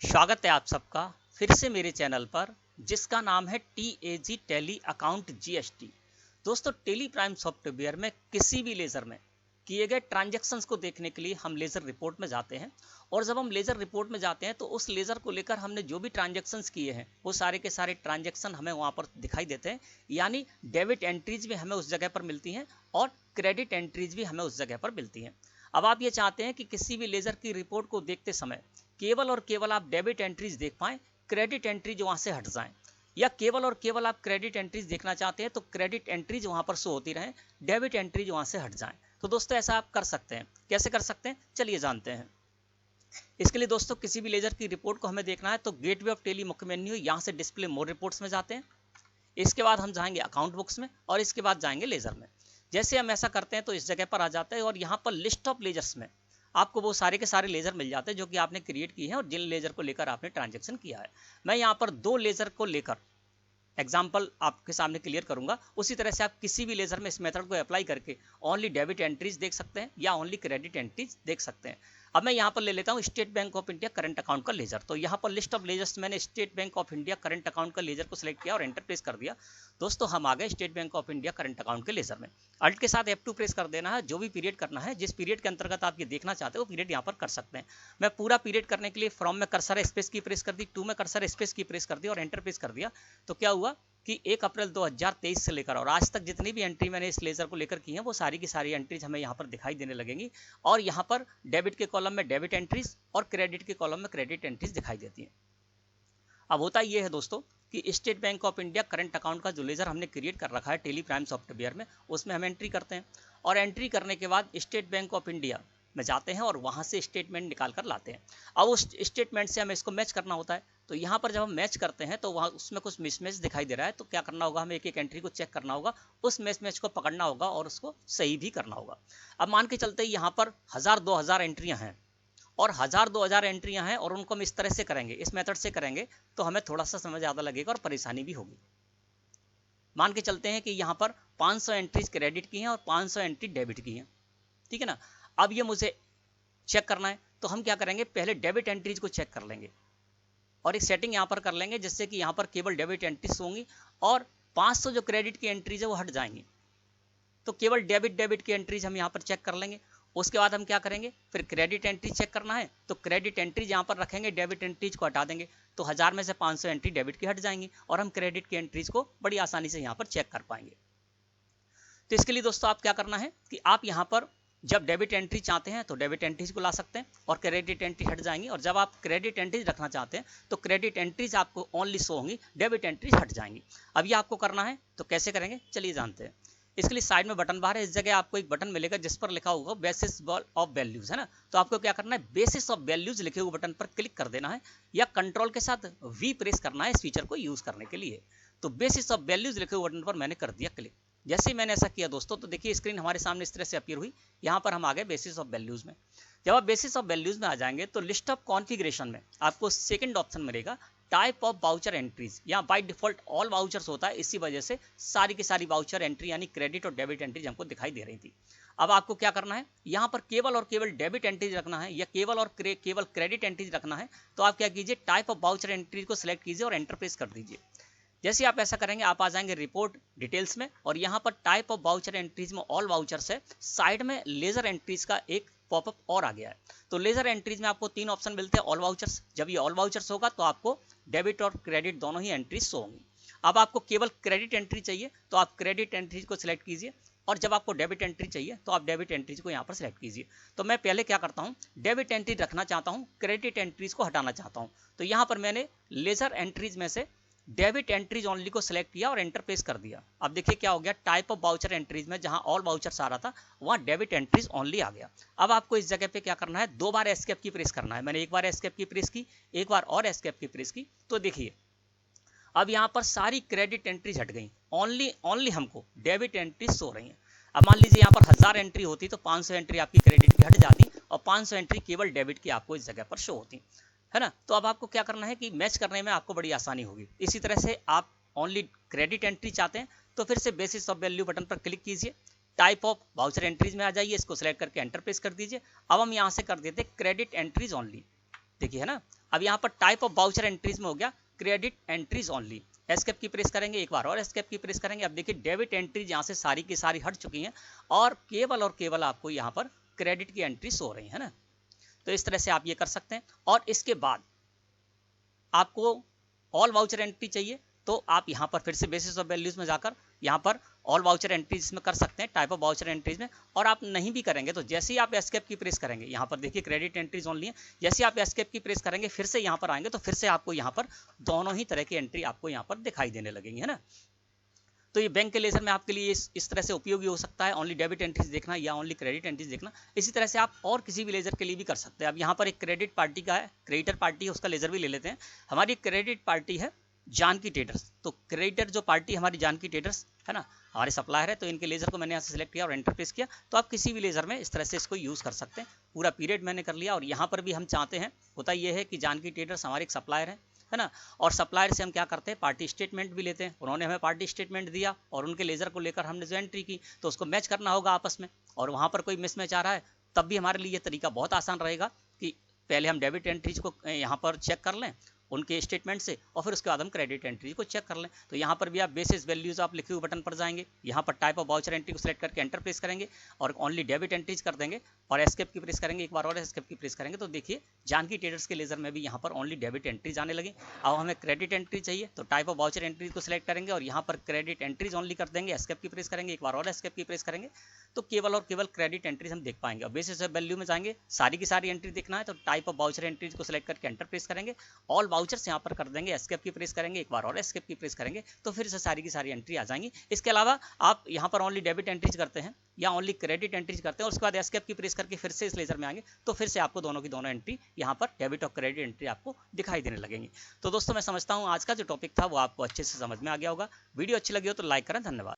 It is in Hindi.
स्वागत है आप सबका फिर से मेरे चैनल पर, जिसका नाम है TAG टैली अकाउंट GST। दोस्तों, टेली प्राइम सॉफ्टवेयर में किसी भी लेजर में किए गए ट्रांजैक्शंस को देखने के लिए हम लेजर रिपोर्ट में जाते हैं। और जब हम लेजर रिपोर्ट में जाते हैं तो उस लेजर को लेकर हमने जो भी ट्रांजैक्शंस किए हैं वो सारे के सारे ट्रांजैक्शन हमें वहां पर दिखाई देते हैं। यानी डेबिट एंट्रीज भी हमें उस जगह पर मिलती हैं और क्रेडिट एंट्रीज भी हमें उस जगह पर मिलती हैं। अब आप ये चाहते हैं कि किसी भी लेजर की रिपोर्ट को देखते समय केवल और केवल आप डेबिट एंट्रीज देख पाएं, क्रेडिट एंट्रीज वहां से हट जाएं, या केवल और केवल आप क्रेडिट एंट्रीज देखना चाहते हैं तो क्रेडिट एंट्रीज वहां पर शो होती रहें, डेबिट एंट्रीज वहां से हट जाएं। तो दोस्तों, ऐसा आप कर सकते हैं। कैसे कर सकते हैं, चलिए जानते हैं। इसके लिए दोस्तों, किसी भी लेजर की रिपोर्ट को हमें देखना है तो गेटवे ऑफ टेली मुख्य मेन्यू, यहाँ से डिस्प्ले मोर रिपोर्ट्स में जाते हैं। इसके बाद हम जाएंगे अकाउंट बुक्स में और इसके बाद जाएंगे लेजर में। जैसे हम ऐसा करते हैं तो इस जगह पर आ जाता है और यहाँ पर लिस्ट ऑफ लेजर्स में आपको वो सारे के सारे लेजर मिल जाते हैं जो कि आपने क्रिएट किए हैं और जिन लेजर को लेकर आपने ट्रांजैक्शन किया है। मैं यहाँ पर दो लेजर को लेकर एग्जाम्पल आपके सामने क्लियर करूंगा। उसी तरह से आप किसी भी लेजर में इस मेथड को अप्लाई करके ओनली डेबिट एंट्रीज देख सकते हैं या ओनली क्रेडिट एंट्रीज देख सकते हैं। अब मैं यहाँ पर ले लेता हूँ state bank of India current account का लेजर। तो यहाँ पर लिस्ट ऑफ लेजर्स मैंने state bank of India current account का लेजर को सिलेक्ट किया और एंटर प्रेस कर दिया। दोस्तों, हम आ गए state bank of India current account के लेजर में। अल्ट के साथ F2 प्रेस कर देना है। जो भी पीरियड करना है, जिस पीरियड के अंतर्गत आप ये देखना चाहते हो वो पीरियड यहाँ पर कर सकते हैं। मैं पूरा पीरियड करने के लिए फ्रॉम में कर्सर स्पेस की प्रेस कर दी, टू में कर्सर स्पेस की प्रेस कर दी और एंटर प्रेस कर दिया। तो क्या हुआ कि 1 अप्रैल 2023 से लेकर और आज तक जितनी भी एंट्री मैंने इस लेजर को लेकर की है वो सारी की सारी एंट्रीज हमें यहाँ पर दिखाई देने लगेंगी। और यहाँ पर डेबिट के कॉलम में डेबिट एंट्रीज और क्रेडिट के कॉलम में क्रेडिट एंट्रीज दिखाई देती हैं। अब होता ये है दोस्तों कि state bank of India current account का जो लेजर हमने क्रिएट कर रखा है टेली प्राइम सॉफ्टवेयर में, उसमें हम एंट्री करते हैं और एंट्री करने के बाद स्टेट बैंक ऑफ इंडिया में जाते हैं और वहां से स्टेटमेंट निकाल कर लाते हैं। अब उस स्टेटमेंट से हमें इसको मैच करना होता है। तो यहाँ पर जब हम मैच करते हैं तो वहाँ उसमें कुछ मिसमैच दिखाई दे रहा है। तो क्या करना होगा, हमें एक एक एंट्री को चेक करना होगा, उस मिसमैच को पकड़ना होगा और उसको सही भी करना होगा। अब मान के चलते यहाँ पर 1000-2000 एंट्रियां हैं और 1000-2000 एंट्रियां हैं और उनको हम इस तरह से करेंगे, इस मेथड से करेंगे तो हमें थोड़ा सा समय ज़्यादा लगेगा और परेशानी भी होगी। मान के चलते हैं कि यहाँ पर 500 एंट्रीज क्रेडिट की हैं और 500 एंट्री डेबिट की हैं, ठीक है ना। अब ये मुझे चेक करना है तो हम क्या करेंगे, पहले डेबिट एंट्रीज को चेक कर लेंगे और एक सेटिंग यहाँ पर कर लेंगे जिससे कि यहाँ पर केवल डेबिट एंट्रीज होंगी और 500 जो क्रेडिट की एंट्रीज है वो हट जाएंगी। तो केवल डेबिट की एंट्रीज हम यहाँ पर चेक कर लेंगे। उसके बाद हम क्या करेंगे, फिर क्रेडिट एंट्री चेक करना है तो क्रेडिट एंट्रीज यहाँ पर रखेंगे, डेबिट एंट्रीज को हटा देंगे। तो 1000 में से 500 एंट्री डेबिट की हट जाएंगी और हम क्रेडिट की एंट्रीज को बड़ी आसानी से यहाँ पर चेक कर पाएंगे। तो इसके लिए दोस्तों आप क्या करना है कि आप यहाँ पर जब डेबिट एंट्री चाहते हैं तो डेबिट एंट्रीज को ला सकते हैं और क्रेडिट एंट्री हट जाएंगी, और जब आप क्रेडिट एंट्रीज रखना चाहते हैं तो क्रेडिट एंट्रीज आपको ओनली शो होंगी, डेबिट एंट्रीज हट जाएंगी। अब ये आपको करना है तो कैसे करेंगे, चलिए जानते हैं। इसके लिए साइड में बटन बार है, इस जगह आपको एक बटन मिलेगा जिस पर लिखा होगा बेसिस ऑफ वैल्यूज, है ना। तो आपको क्या करना है, बेसिस ऑफ वैल्यूज लिखे हुए बटन पर क्लिक कर देना है या कंट्रोल के साथ V प्रेस करना है इस फीचर को यूज करने के लिए। तो बेसिस ऑफ वैल्यूज लिखे हुए बटन पर मैंने कर दिया क्लिक। जैसे ही मैंने ऐसा किया दोस्तों तो देखिए स्क्रीन हमारे सामने इस तरह से अपीयर हुई। यहाँ पर हम आ गए बेसिस ऑफ वैल्यूज में। जब आप बेसिस ऑफ वैल्यूज में आ जाएंगे तो लिस्ट ऑफ कॉन्फ़िगरेशन में आपको सेकंड ऑप्शन मिलेगा टाइप ऑफ वाउचर एंट्रीज। यहाँ बाय डिफॉल्ट ऑल वाउचर्स होता है, इसी वजह से सारी की सारी वाउचर एंट्री यानी क्रेडिट और डेबिट एंट्रीज हमको दिखाई दे रही थी। अब आपको क्या करना है, यहाँ पर केवल और केवल डेबिट एंट्रीज रखना है या केवल और केवल क्रेडिट एंट्रीज रखना है। तो आप क्या कीजिए, टाइप ऑफ वाउचर एंट्रीज को सिलेक्ट कीजिए और एंटर प्रेस कर दीजिए। जैसे आप ऐसा करेंगे आप आ जाएंगे रिपोर्ट डिटेल्स में और यहाँ पर टाइप ऑफ वाउचर एंट्रीज में ऑल वाउचर्स है, साइड में लेजर एंट्रीज का एक पॉपअप और आ गया है। तो लेजर एंट्रीज में आपको 3 ऑप्शन मिलते हैं ऑल वाउचर्स। जब ये ऑल वाउचर्स होगा तो आपको डेबिट और क्रेडिट दोनों ही एंट्रीज शो होंगी। अब आपको केवल क्रेडिट एंट्री चाहिए तो आप क्रेडिट एंट्रीज को सिलेक्ट कीजिए और जब आपको डेबिट एंट्री चाहिए तो आप डेबिट एंट्रीज को यहाँ पर सिलेक्ट कीजिए। तो मैं पहले क्या करता हूँ, डेबिट एंट्री रखना चाहता हूँ, क्रेडिट एंट्रीज को हटाना चाहता हूँ। तो यहाँ पर मैंने लेजर एंट्रीज में से डेबिट एंट्रीज ओनली को सिलेक्ट किया और एंटर प्रेस कर दिया। अब देखिए क्या हो गया, टाइप ऑफ वाउचर एंट्रीज में जहां ऑल वाउचर्स आ रहा था वहां डेबिट एंट्रीज ओनली आ गया। अब आपको इस जगह पे क्या करना है, 2 बार एस्केप की प्रेस करना है। मैंने एक बार एस्केप की प्रेस की, एक बार और एस्केप की प्रेस की। तो देखिए अब यहाँ पर सारी क्रेडिट एंट्रीज हट गई, ओनली हमको डेबिट एंट्रीज शो रही है। अब मान लीजिए यहाँ पर 1000 एंट्री होती तो 500 एंट्री आपकी क्रेडिट की हट जाती और 500 एंट्री केवल डेबिट की आपको इस जगह पर शो होती, है ना। तो अब आपको क्या करना है कि मैच करने में आपको बड़ी आसानी होगी। इसी तरह से आप ओनली क्रेडिट एंट्री चाहते हैं तो फिर से बेसिस ऑफ वैल्यू बटन पर क्लिक कीजिए, टाइप ऑफ वाउचर एंट्रीज में आ जाइए, इसको सिलेक्ट करके एंटर प्रेस कर दीजिए। अब हम यहाँ से कर देते क्रेडिट एंट्रीज ओनली। देखिए है ना। अब यहाँ पर टाइप ऑफ वाउचर एंट्रीज में हो गया क्रेडिट एंट्रीज ओनली। एस्केप की प्रेस करेंगे, एक बार और एस्केप की प्रेस करेंगे। अब देखिए डेबिट एंट्रीज यहाँ से सारी की सारी हट चुकी हैं और केवल आपको यहाँ पर क्रेडिट की एंट्री शो हो रही है ना। तो इस तरह से आप ये कर सकते हैं। और इसके बाद आपको ऑल वाउचर एंट्री चाहिए तो आप यहाँ पर फिर से बेसिस ऑफ वैल्यूज में जाकर यहाँ पर ऑल वाउचर एंट्रीज में कर सकते हैं, टाइप ऑफ वाउचर एंट्रीज में। और आप नहीं भी करेंगे तो जैसे ही आप एस्केप की प्रेस करेंगे, यहाँ पर देखिए क्रेडिट एंट्रीज ओनली है, जैसे आप एस्केप की प्रेस करेंगे फिर से यहाँ पर आएंगे तो फिर से आपको यहाँ पर दोनों ही तरह की एंट्री आपको यहाँ पर दिखाई देने लगेंगी, है ना। तो ये बैंक के लेजर में आपके लिए इस तरह से उपयोगी हो सकता है, ओनली डेबिट एंट्रीज देखना या ओनली क्रेडिट एंट्रीज देखना। इसी तरह से आप और किसी भी लेजर के लिए भी कर सकते हैं। अब यहाँ पर एक क्रेडिट पार्टी का है, क्रेडिटर पार्टी है, उसका लेजर भी ले लेते हैं। हमारी क्रेडिट पार्टी है जानकी ट्रेडर्स। तो क्रेडिटर जो पार्टी हमारी जानकी ट्रेडर्स है ना, हमारे सप्लायर है, तो इनके लेजर को मैंने यहाँ से सिलेक्ट किया और एंटर प्रेस किया। तो आप किसी भी लेजर में इस तरह से इसको यूज़ कर सकते हैं। पूरा पीरियड मैंने कर लिया और यहाँ पर भी हम चाहते हैं, होता ये है कि जानकी ट्रेडर्स हमारे एक सप्लायर है ना, और सप्लायर से हम क्या करते हैं, पार्टी स्टेटमेंट भी लेते हैं। उन्होंने हमें पार्टी स्टेटमेंट दिया और उनके लेजर को लेकर हमने जो एंट्री की तो उसको मैच करना होगा आपस में, और वहाँ पर कोई मिसमैच आ रहा है तब भी हमारे लिए ये तरीका बहुत आसान रहेगा कि पहले हम डेबिट एंट्रीज को यहाँ पर चेक कर लें उनके स्टेटमेंट से और फिर उसके बाद हम क्रेडिट एंट्री को चेक कर लें। तो यहाँ पर भी आप बेसिस वैल्यूज आप लिखे हुए बटन पर जाएंगे, यहाँ पर टाइप ऑफ वाउचर एंट्री को सिलेक्ट करके एंटर प्रेस करेंगे और ओनली डेबिट एंट्रीज कर देंगे और एस्केप की प्रेस करेंगे, एक बार और एस्केप की प्रेस करेंगे। तो देखिए जानकी ट्रेडर्स के लेजर में भी यहाँ पर ओनली डेबिट एंट्रीज आने लगी। अब हमें क्रेडिट एंट्री चाहिए तो टाइप ऑफ वाउचर एंट्रीज को सिलेक्ट करेंगे और यहाँ पर क्रेडिट एंट्रीज ओनली कर देंगे, एस्केप की प्रेस करेंगे, एक बार और एस्केप की प्रेस करेंगे तो केवल और केवल क्रेडिट एंट्रीज हम देख पाएंगे। और बेसिस ऑफ वैल्यू में जाएंगे, सारी की सारी एंट्री देखना है तो टाइप ऑफ वाउचर एंट्रीज को सिलेक्ट करके एंटर प्रेस करेंगे, ऑल वाउचर्स यहाँ पर कर देंगे, एस्केप की प्रेस करेंगे, एक बार और एस्केप की प्रेस करेंगे तो फिर से सारी की सारी एंट्री आ जाएंगी। इसके अलावा आप यहाँ पर ओनली डेबिट एंट्रीज करते हैं या ओनली क्रेडिट एंट्रीज करते हैं और उसके बाद एस्केप की प्रेस करके फिर से इस लेजर में आएंगे तो फिर से आपको दोनों की दोनों एंट्री यहाँ पर डेबिट और क्रेडिट एंट्री आपको दिखाई देने लगेंगी। तो दोस्तों मैं समझता हूँ आज का जो टॉपिक था वो आपको अच्छे से समझ में आ गया होगा। वीडियो अच्छी लगी हो तो लाइक करें। धन्यवाद।